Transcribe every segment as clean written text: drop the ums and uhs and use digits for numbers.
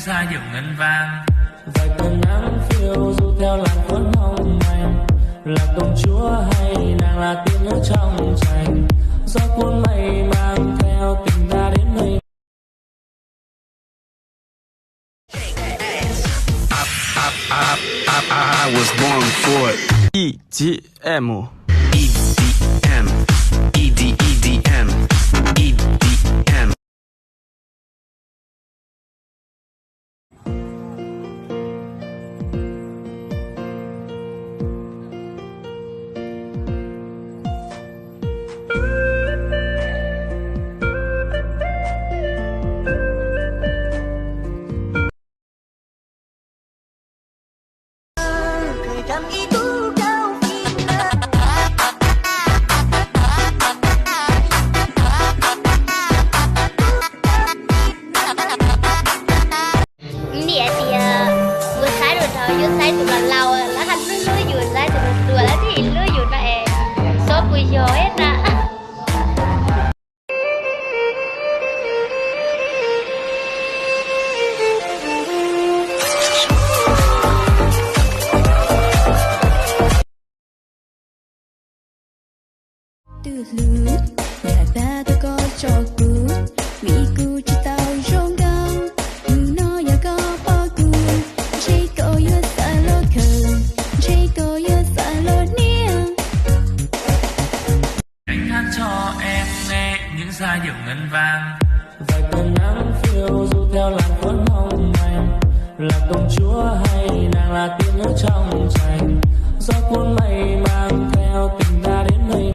xa dòng ngân vang. Vài cơn nắng phiêu du theo làn phấn hồng manh, là công chúa hay nàng là tiên nữ trong tranh. Gió cuốn mây mang theo tình ta đến nơi. I was born for it. EDM. EDM. EDM. EDM. vừa sai rồi vừa sai tụi lần lâu là thành lưới vừa sai tụi lần đùa là thì lưới vừa này số bùi gió hết nè. Từ lứa nhà ta tôi có cho cú mỹ cú chỉ tao rong đau nó ya có bao cú chỉ có yêu xa lo khờ chỉ có yêu xa lo nia. Anh hát cho em nghe những giai điệu ngân vang. Vài cơn nắng phiêu du theo làn phấn hồng manh, là công chúa hay nàng là tiên nữ trong tranh. Gió cuốn mây mang theo tình ta đến nơi.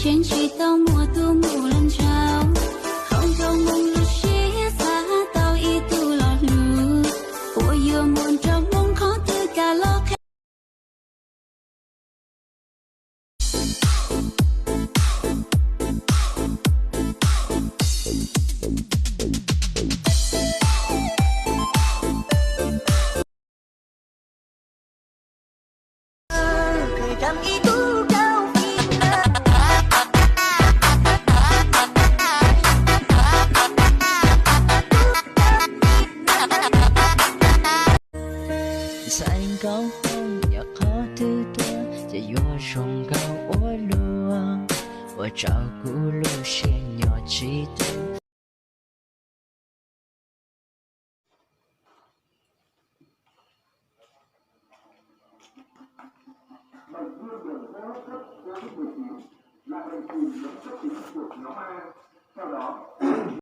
Trên chỉ tao mùa tu mùa lần trao không trong mong lu chia xa tao y tu lo lu ôi yêu muôn trong mong khó từ cả lo khẽ. Xanh cao phong nhạc khó thứ tuaจะยัวชงเกาอัวลัวว่าเจ้ากูลูเชียนยอดชีตัว là bệnh tìm dẫn xuất tính của nhóm A. Theo đó,